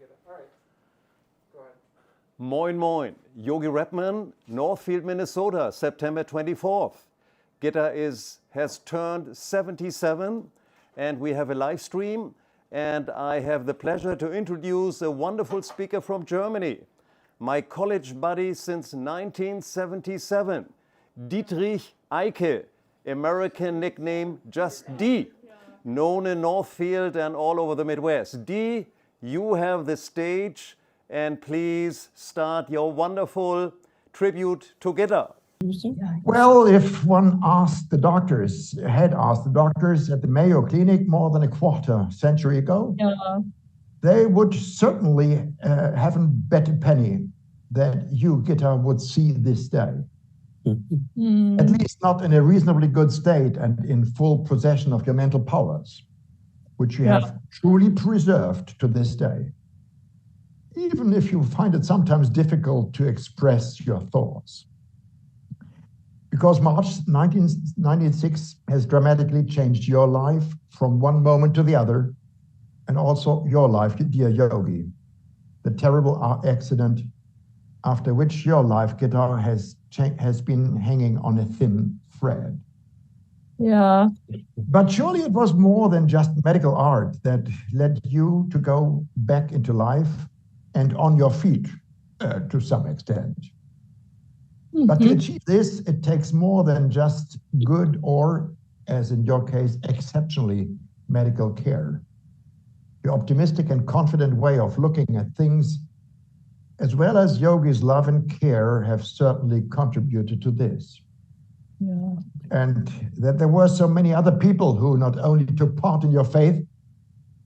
All right, go ahead. Moin Moin, Yogi Reppmann, Northfield, Minnesota, September 24th. Gita has turned 77 and we have a live stream, and I have the pleasure to introduce a wonderful speaker from Germany, my college buddy since 1977, Dietrich Eike, American nickname just D, known in Northfield and all over the Midwest. D, you have the stage, and please start your wonderful tribute to Gita. Well, if one had asked the doctors at the Mayo Clinic more than a quarter century ago, they would certainly haven't bet a penny that you, Gita, would see this day. At least not in a reasonably good state and in full possession of your mental powers, which you have truly preserved to this day, even if you find it sometimes difficult to express your thoughts. Because March 1996 has dramatically changed your life from one moment to the other, and also your life, dear Yogi. The terrible accident after which your life, Gita, has been hanging on a thin thread. Yeah. But surely it was more than just medical art that led you to go back into life and on your feet to some extent. But to achieve this, it takes more than just good or, as in your case, exceptionally medical care. Your optimistic and confident way of looking at things, as well as Yogi's love and care, have certainly contributed to this. Yeah. And that there were so many other people who not only took part in your faith,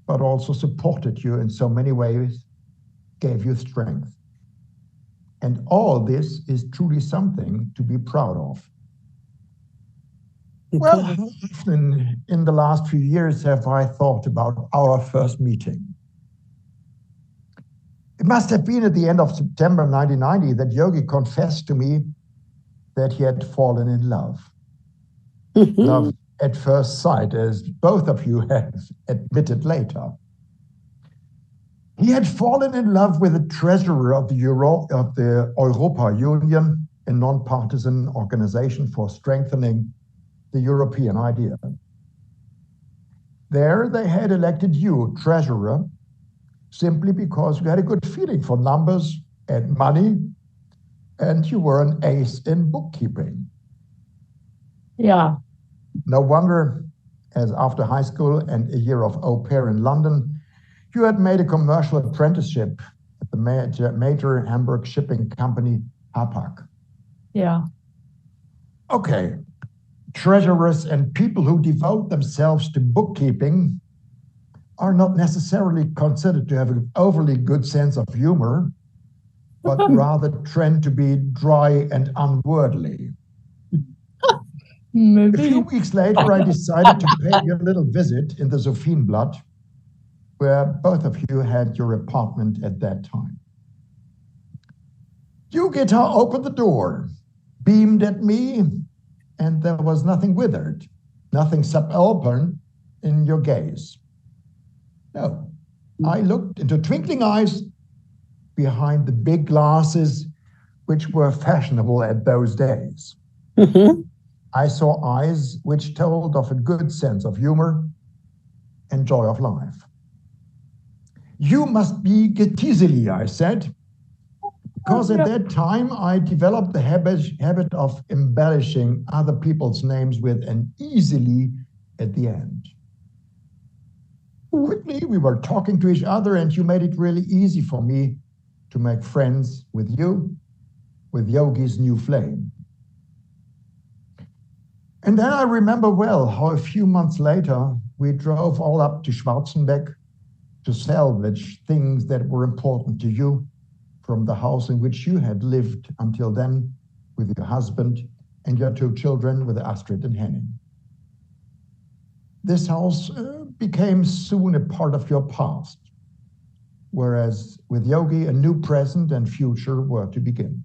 but also supported you in so many ways, gave you strength. And all this is truly something to be proud of. Well, how often in the last few years have I thought about our first meeting? It must have been at the end of September 1990 that Yogi confessed to me that he had fallen in love. Love at first sight, as both of you have admitted later. He had fallen in love with the treasurer of the Europa Union, a non-partisan organization for strengthening the European idea. There they had elected you treasurer simply because you had a good feeling for numbers and money, and you were an ace in bookkeeping. Yeah. No wonder, as after high school and a year of au pair in London, you had made a commercial apprenticeship at the major Hamburg shipping company, HAPAG. Yeah. Okay, treasurers and people who devote themselves to bookkeeping are not necessarily considered to have an overly good sense of humor, but rather trend to be dry and unworldly. Maybe. A few weeks later, I decided to pay you a little visit in the Sophienblatt, where both of you had your apartment at that time. You, Gita, opened the door, beamed at me, and there was nothing withered, nothing subalpine in your gaze. No, I looked into twinkling eyes behind the big glasses, which were fashionable at those days. I saw eyes which told of a good sense of humor and joy of life. You must be Getiseli, I said, because at that time I developed the habit of embellishing other people's names with an easily at the end. Quickly, we were talking to each other, and you made it really easy for me to make friends with you, with Yogi's new flame. And then I remember well how a few months later, we drove all up to Schwarzenbeck to salvage things that were important to you from the house in which you had lived until then with your husband and your two children with Astrid and Henning. This house became soon a part of your past, whereas with Yogi, a new present and future were to begin.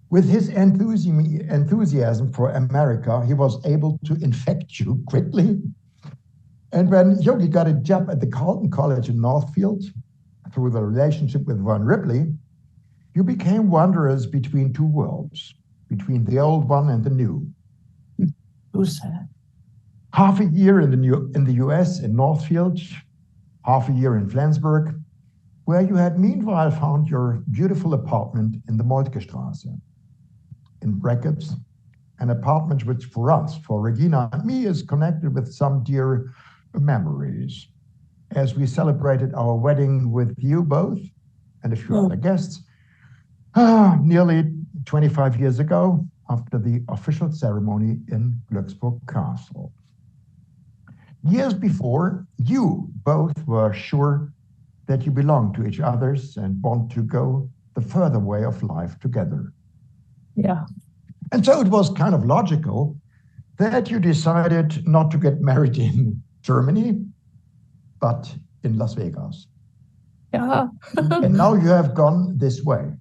With his enthusiasm for America, he was able to infect you quickly And when Yogi got a job at the Carleton College in Northfield, through the relationship with Von Ripley, you became wanderers between two worlds, between the old one and the new. Who's that? Half a year in the US in Northfield, half a year in Flensburg, where you had meanwhile found your beautiful apartment in the Moltke Straße. In brackets, an apartment which for us, for Regina and me, is connected with some dear memories. As we celebrated our wedding with you both and a few other guests, nearly 25 years ago, after the official ceremony in Glücksburg Castle. Years before, you both were sure that you belong to each other's and want to go the further way of life together. Yeah. And so it was kind of logical that you decided not to get married in Germany, but in Las Vegas. Yeah. And now you have gone this way.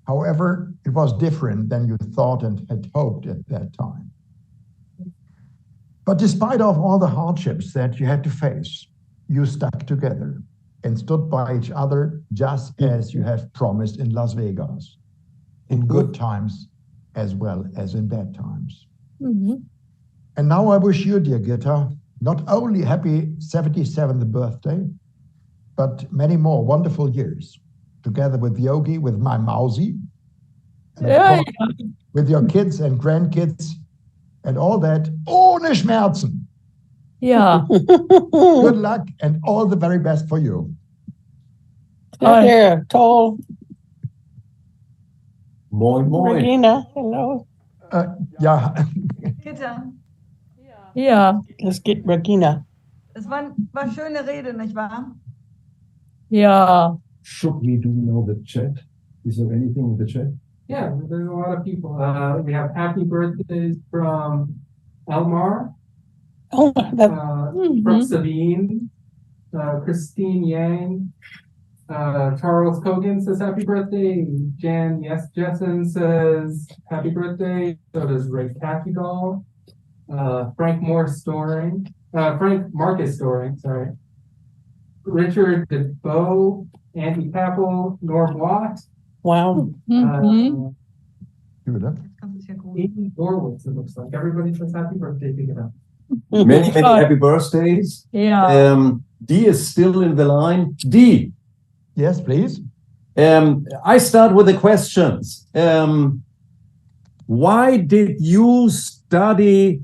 However, it was different than you thought and had hoped at that time. But despite of all the hardships that you had to face, you stuck together and stood by each other just as you had promised in Las Vegas, in good times as well as in bad times. Mm-hmm. And now I wish you, dear Gitta, not only happy 77th birthday, but many more wonderful years, together with Yogi, with my Mausi, and of course, with your kids and grandkids, and all that, ohne Schmerzen. Yeah. Good luck and all the very best for you. There, tall Moin, moin. Regina. Hello. Ja, Gitta, Yeah. Let's get Regina. es war schöne Rede, nicht wahr? Yeah. Should we do know the chat? Is there anything in the chat? Yeah, there's a lot of people. We have happy birthdays from Elmar, Oh, that, from Sabine, Christine Yang, Charles Kogan says happy birthday. Jan Jessen says happy birthday. So does Ray Capital. Frank Marcus Storing, sorry. Richard DeBow, Andy Papel, Norm Watt, wow. Mm-hmm. Amy Dorwitz, it looks like. Everybody says happy birthday to Gitta. Many happy birthdays. Yeah. Dee is still in the line. Dee, yes, please. I start with the questions. Why did you study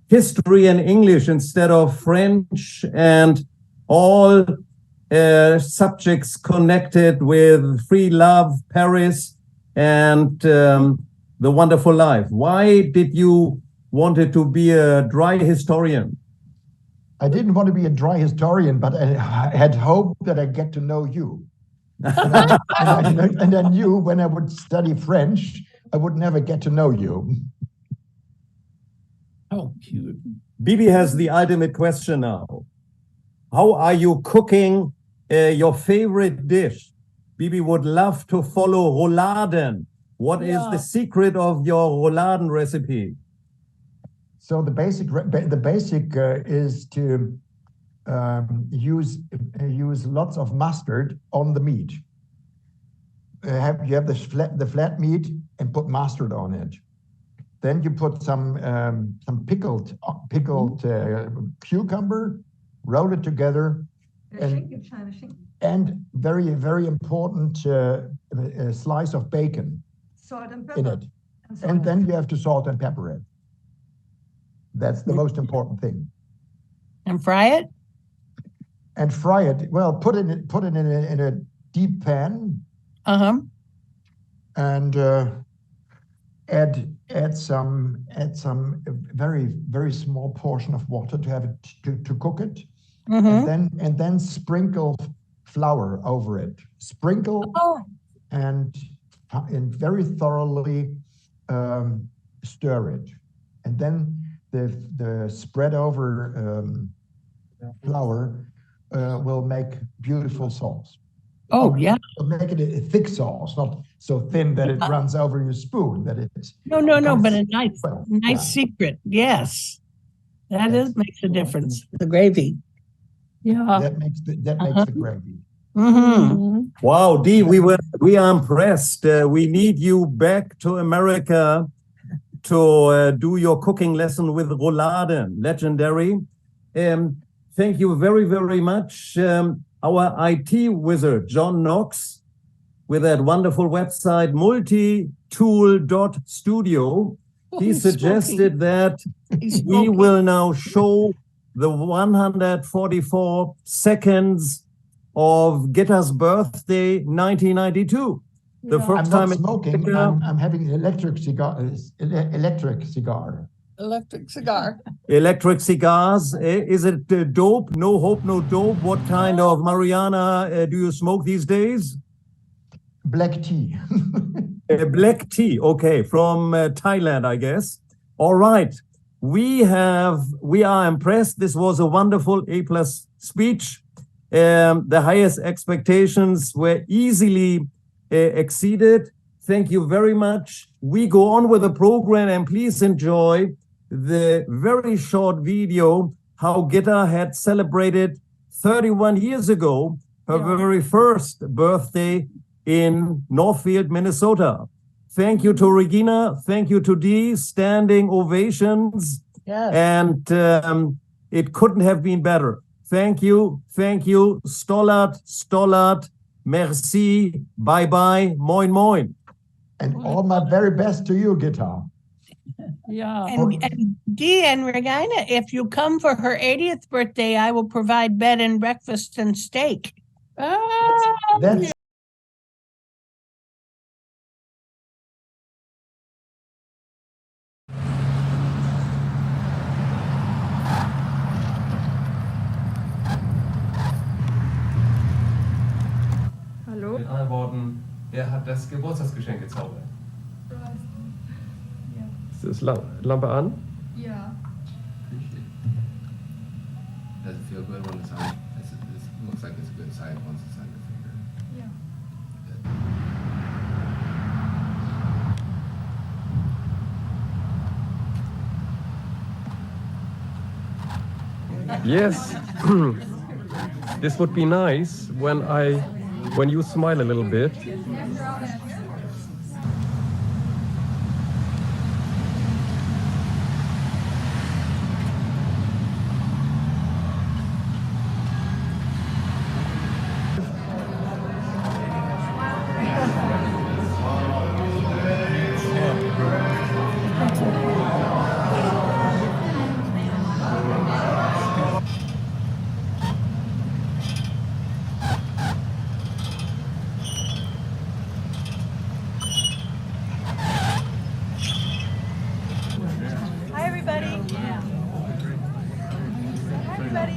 history and English instead of French and all subjects connected with free love, Paris, and the wonderful life? Why did you wanted to be a dry historian? I didn't want to be a dry historian, but I had hoped that I'd get to know you. And I knew when I would study French, I would never get to know you. Oh, cute. Bibi has the ultimate question now. How are you cooking your favorite dish? Bibi would love to follow rouladen. What is the secret of your rouladen recipe? So the basic is to use lots of mustard on the meat. You have the flat meat and put mustard on it. Then you put some pickled cucumber, roll it together, and very, very important slice of bacon Salt and pepper. in it. And then you have to salt and pepper it. That's the most important thing. And fry it? And fry it. Well, put it in a deep pan. Uh-huh. And add some very, very small portion of water to have it to cook it. Mm-hmm. And then sprinkle flour over it. Sprinkle and very thoroughly stir it. And then the spread over flour will make beautiful sauce. Oh, yeah. It'll make it a thick sauce, not so thin that it runs over your spoon. That it's No, but a nice yeah. secret. Yes. makes a difference. The gravy. Yeah. That makes the gravy. Mm-hmm. Wow, Dee, we are impressed. We need you back to America to do your cooking lesson with roulade, legendary. Thank you very, very much. Our IT wizard, John Knox, with that wonderful website, multitool.studio, he suggested that we will now show the 144 seconds of Gitta's birthday, 1992. The Yeah. first I'm time not in smoking. America. I'm having electric cigar. Electric cigar. Electric cigar. Electric cigars. Is it dope? No hope, no dope. What kind of marijuana do you smoke these days? Black tea. Black tea. Okay, from Thailand, I guess. All right. We are impressed. This was a wonderful A+ speech. The highest expectations were easily exceeded. Thank you very much. We go on with the program, and please enjoy the very short video how Gitta had celebrated 31 years ago her very first birthday in Northfield, Minnesota. Thank you to Regina. Thank you to Dee. Standing ovations. Yes. And it couldn't have been better. Thank you. Thank you. Stollard. Merci. Bye-bye. Moin, moin. And all my very best to you, Gitta. Yeah. And Dee and Regina, if you come for her 80th birthday, I will provide bed and breakfast and steak. That's Hallo? Mit anderen Worten, wer hat das Geburtstagsgeschenk gezaubert? Ist das Lampe an? Yeah. Does it feel good when it's on? It looks like it's a good side once it's on your finger. Yeah. Yes. This would be nice when you smile a little bit. Hi, everybody. Hi, everybody.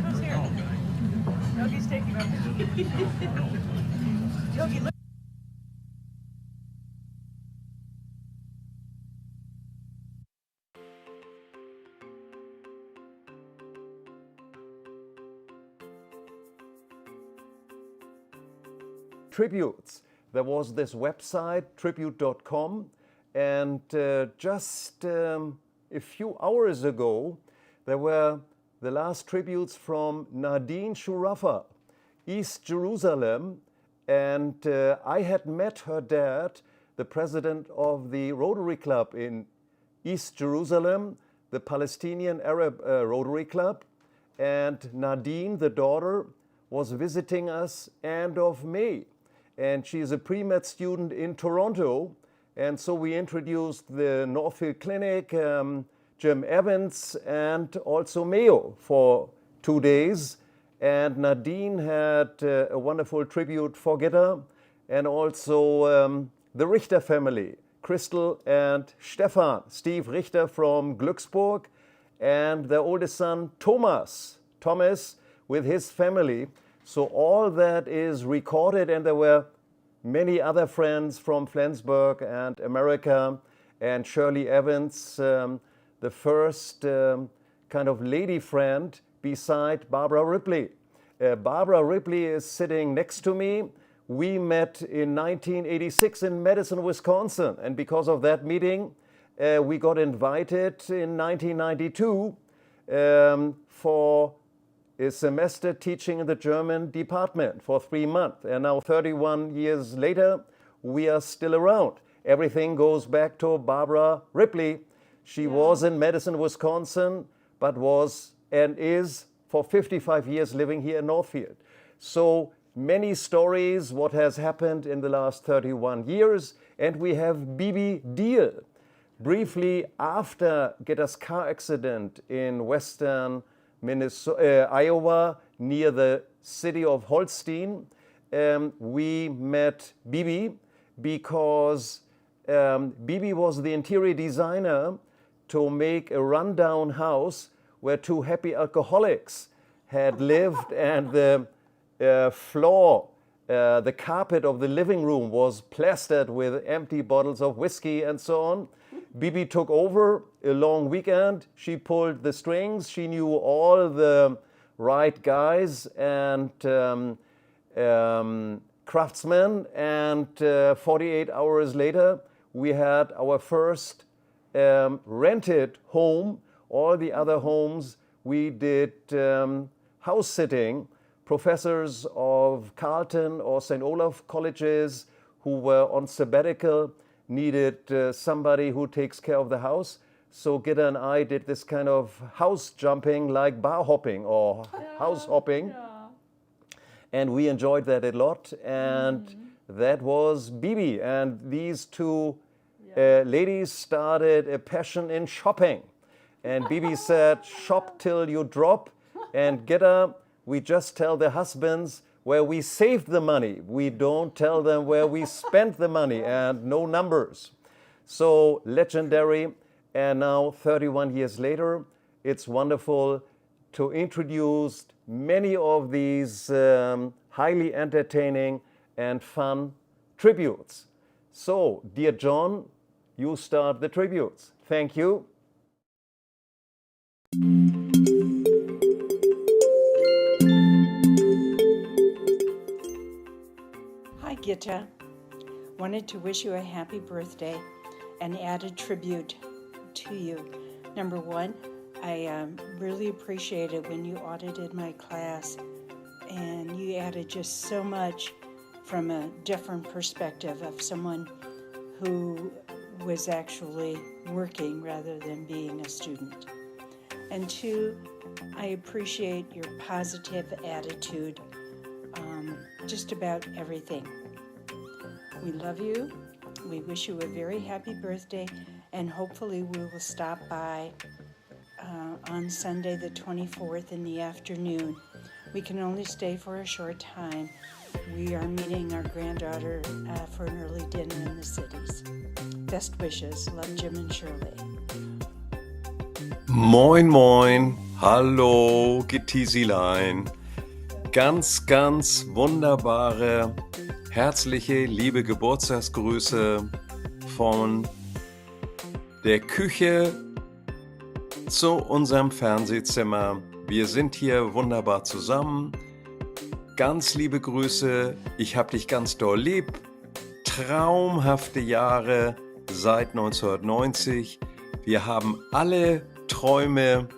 Who's here? Yogi's taking over. Yogi, look. Tributes. There was this website, tribute.com, and just a few hours ago, there were the last tributes from Nadine Shurafa, East Jerusalem, and I had met her dad, the president of the Rotary Club in East Jerusalem, the Palestinian Arab Rotary Club, and Nadine, the daughter, was visiting us end of May. And she's a pre-med student in Toronto. And so we introduced the Northfield Clinic, Jim Evans, and also Mayo for 2 days. And Nadine had a wonderful tribute for Gitta, and also the Richter family, Crystal and Stefan, Steve Richter from Glücksburg, and their oldest son, Thomas, with his family. So all that is recorded, and there were many other friends from Flensburg and America, and Shirley Evans, the first kind of lady friend beside Barbara Ripley. Barbara Ripley is sitting next to me. we met in 1986 in Madison, Wisconsin. And because of that meeting, we got invited in 1992 for a semester teaching in the German department for 3 months. And now 31 years later, we are still around. Everything goes back to Barbara Ripley. She was in Madison, Wisconsin, but was and is for 55 years living here in Northfield. So many stories, what has happened in the last 31 years. And we have Bibi Deal. Briefly after Gitta's car accident in western Iowa, near the city of Holstein, we met Bibi because Bibi was the interior designer to make a rundown house where 2 happy alcoholics had lived, and the floor, the carpet of the living room was plastered with empty bottles of whiskey and so on. Bibi took over a long weekend. She pulled the strings. She knew all the right guys and craftsmen. And 48 hours later, we had our first rented home. All the other homes we did house sitting. Professors of Carleton or St. Olaf colleges who were on sabbatical needed somebody who takes care of the house. So Gitta and I did this kind of house jumping, like bar hopping or house hopping. Yeah. And we enjoyed that a lot. And that was Bibi. And these 2 ladies started a passion in shopping. And Bibi said, shop till you drop. And Gitta, we just tell the husbands where we saved the money. We don't tell them where we spent the money, and no numbers. So legendary. And now 31 years later, it's wonderful to introduce many of these highly entertaining and fun tributes. So, dear John, you start the tributes. Thank you. Hi, Gitta. Wanted to wish you a happy birthday and add a tribute to you. Number one, I really appreciated when you audited my class, and you added just so much from a different perspective of someone who was actually working rather than being a student. And two, I appreciate your positive attitude just about everything. We love you. We wish you a very happy birthday, and hopefully we will stop by on Sunday the 24th in the afternoon. We can only stay for a short time. We are meeting our granddaughter for an early dinner in the cities. Best wishes. Love, Jim and Shirley. Moin, moin. Hallo, Getisilein. Ganz, ganz wunderbare, herzliche, liebe Geburtstagsgrüße von der Küche zu unserem Fernsehzimmer. Wir sind hier wunderbar zusammen. Ganz liebe Grüße. Ich hab dich ganz doll lieb. Traumhafte Jahre seit 1990. Wir haben alle Träume,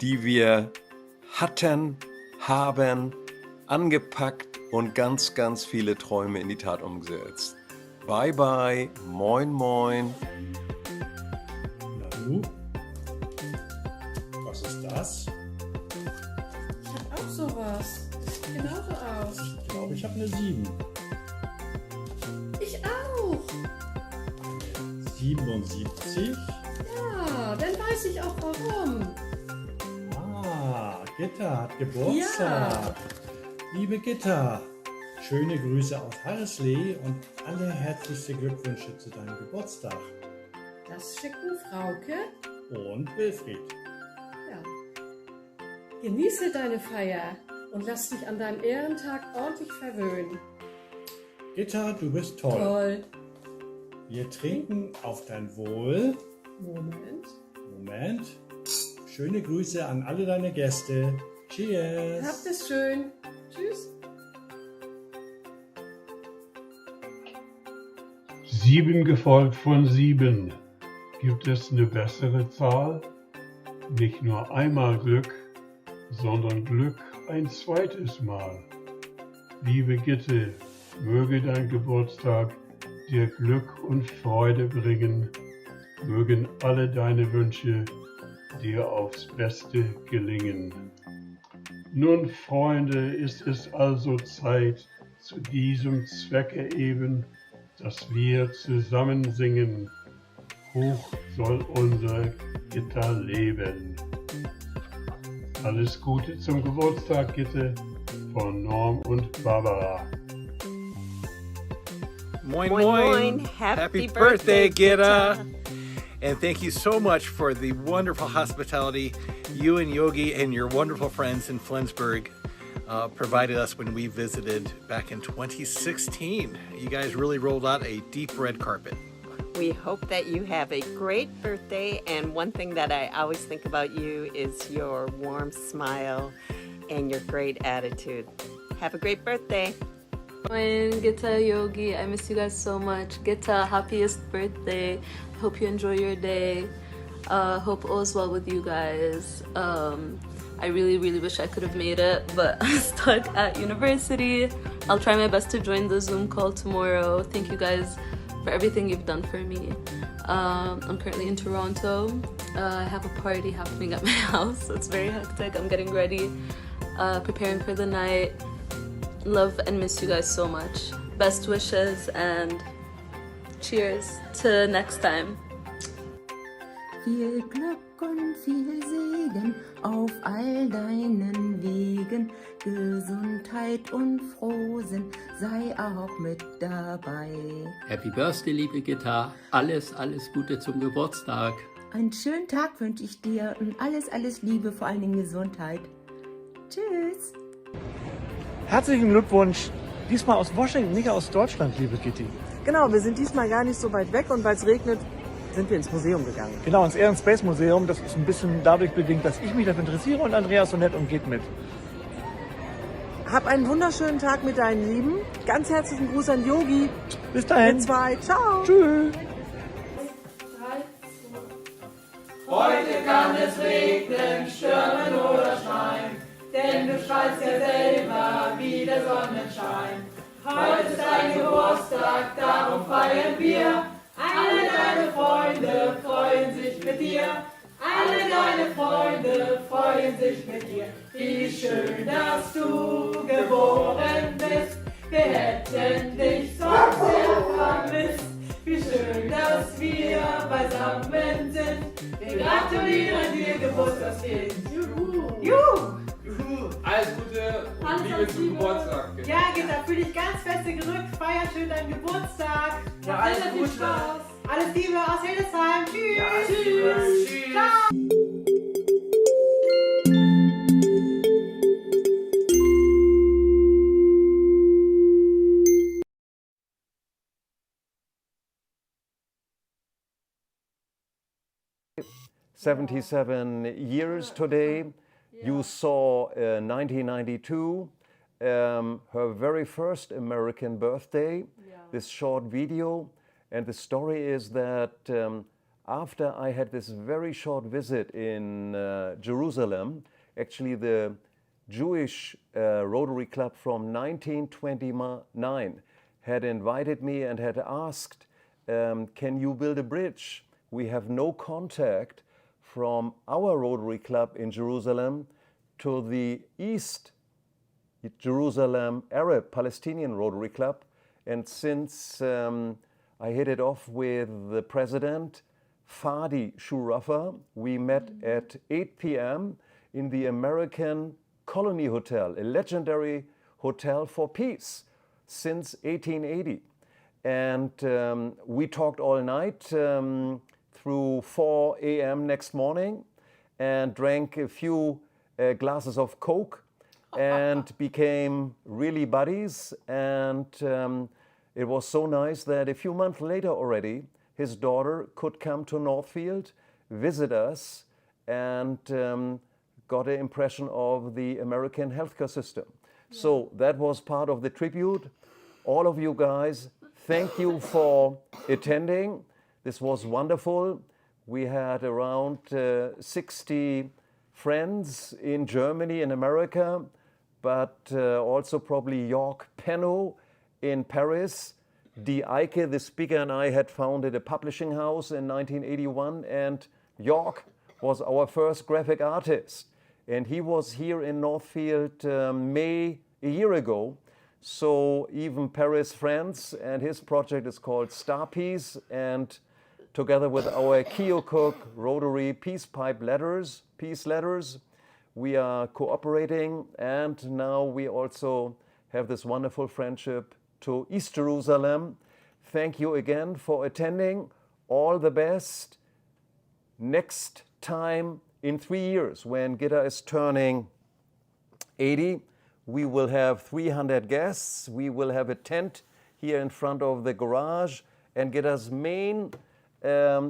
die wir hatten, haben, angepackt und ganz, ganz viele Träume in die Tat umgesetzt. Bye, bye. Moin, moin. Na du? Was ist das? Ich hab auch sowas. Sieht genauso aus. Ich glaube, ich habe eine 7. Ich auch. 77? Ja, dann weiß ich auch warum. Ah, Gitta hat Geburtstag. Liebe Gitta, schöne Grüße aus Harsley und allerherzlichste Glückwünsche zu deinem Geburtstag. Das schicken Frauke. Und Wilfried. Ja. Genieße deine Feier und lass dich an deinem Ehrentag ordentlich verwöhnen. Gitta, du bist toll. Toll. Wir trinken auf dein Wohl. Moment. Schöne Grüße an alle deine Gäste. Cheers. Habt es schön. Tschüss. 7 gefolgt von 7. Gibt es eine bessere Zahl? Nicht nur einmal Glück, sondern Glück ein zweites Mal. Liebe Gitte, möge dein Geburtstag dir Glück und Freude bringen. Mögen alle deine Wünsche dir aufs Beste gelingen. Nun, Freunde, ist es also Zeit, zu diesem Zwecke eben, dass wir zusammen singen. Hoch soll unsere Gitta leben. Alles Gute zum Geburtstag, Gitte, von Norm und Barbara. Moin, moin. Happy birthday, Gitta. And thank you so much for the wonderful hospitality you and Yogi and your wonderful friends in Flensburg provided us when we visited back in 2016. You guys really rolled out a deep red carpet. We hope that you have a great birthday, and one thing that I always think about you is your warm smile and your great attitude. Have a great birthday. Moin, Gitta, Yogi, I miss you guys so much. Gitta, happiest birthday. Hope you enjoy your day. Hope all is well with you guys. I really wish I could have made it, but I'm stuck at university. I'll try my best to join the Zoom call tomorrow. Thank you guys for everything you've done for me. I'm currently in Toronto. I have a party happening at my house. It's very hectic. I'm getting ready, preparing for the night. Love and miss you guys so much. Best wishes and cheers to next time. Viel Glück und viel Segen auf all deinen Wegen. Gesundheit und Frohsinn sei auch mit dabei. Happy Birthday, liebe Gitta. Alles Gute zum Geburtstag. Einen schönen Tag wünsche ich dir und alles Liebe, vor allen Dingen Gesundheit. Tschüss. Herzlichen Glückwunsch. Diesmal aus Washington, nicht aus Deutschland, liebe Gitti. Genau, wir sind diesmal gar nicht so weit weg und weil es regnet, sind wir ins Museum gegangen. Genau, ins Air and Space Museum. Das ist ein bisschen dadurch bedingt, dass ich mich dafür interessiere und Andreas so nett und geht mit. Hab einen wunderschönen Tag mit deinen Lieben. Ganz herzlichen Gruß an Yogi. Bis dahin. Wir zwei. Ciao. Tschüss. Heute kann es regnen, stürmen oder schneien, denn du strahlst ja selber wie der Sonnenschein. Heute ist dein Geburtstag, darum feiern wir. Alle deine Freunde freuen sich mit dir. Alle deine Freunde freuen sich mit dir. Wie schön, dass du geboren bist. Wir hätten dich sonst sehr vermisst. Wie schön, dass wir beisammen sind. Wir gratulieren dir, Geburtstagskind. Juhu! Juhu! Juhu! Alles Gute und Liebe zum Geburtstag. Ja, Gitta, fühl dich ganz feste gerückt. Feier schön deinen Geburtstag. Ja, alles Viel Gute. Spaß. Alles Liebe aus Hildesheim. Tschüss. Ja, tschüss. Tschüss. Ciao. Yeah. 77 years today. You saw 1992, her very first American birthday, this short video. And the story is that after I had this very short visit in Jerusalem, actually the Jewish Rotary Club from 1929 had invited me and had asked, can you build a bridge? We have no contact from our Rotary Club in Jerusalem to the East Jerusalem Arab Palestinian Rotary Club. And since I hit it off with the president, Fadi Shurafa, we met at 8 p.m. in the American Colony Hotel, a legendary hotel for peace since 1880. And we talked all night through 4 a.m. next morning and drank a few glasses of Coke and became really buddies. And it was so nice that a few months later already, his daughter could come to Northfield, visit us, and got an impression of the American healthcare system. Yeah. So that was part of the tribute. All of you guys, thank you for attending. This was wonderful. We had around 60 friends in Germany and America, but also probably Jörg Penno in Paris. Die Eike, the speaker, and I had founded a publishing house in 1981, and Jörg was our first graphic artist. And he was here in Northfield May a year ago. So even Paris, France, and his project is called Star Piece, and together with our Keokuk Rotary Peace Letters, we are cooperating, and now we also have this wonderful friendship to East Jerusalem. Thank you again for attending. All the best. Next time in 3 years, when Gitta is turning 80, we will have 300 guests. We will have a tent here in front of the garage, and Gitta's main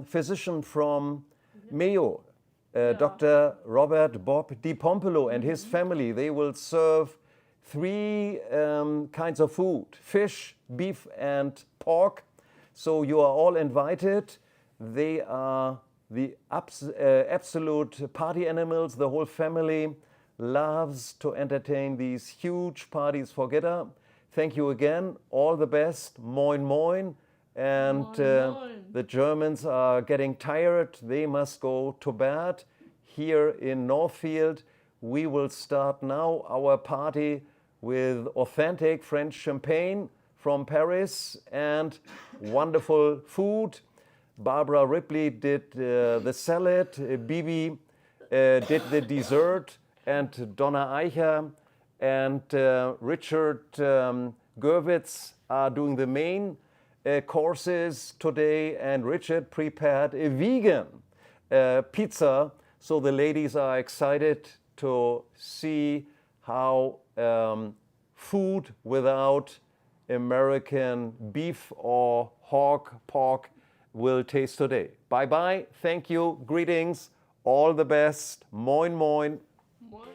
physician from Mayo, Dr. Robert Bob DiPompolo and his family, they will serve 3 kinds of food: fish, beef, and pork. So you are all invited. They are the absolute party animals. The whole family loves to entertain these huge parties for Gitta. Thank you again. All the best. Moin moin. And the Germans are getting tired. They must go to bed. Here in Northfield, we will start now our party with authentic French champagne from Paris and wonderful food. Barbara Ripley did the salad, Bibi did the dessert, and Donna Eicher and Richard Gerwitz are doing the main courses today, and Richard prepared a vegan pizza. So the ladies are excited to see how food without American beef or hog, pork will taste today. Bye-bye. Thank you. Greetings. All the best. Moin, moin. Moin.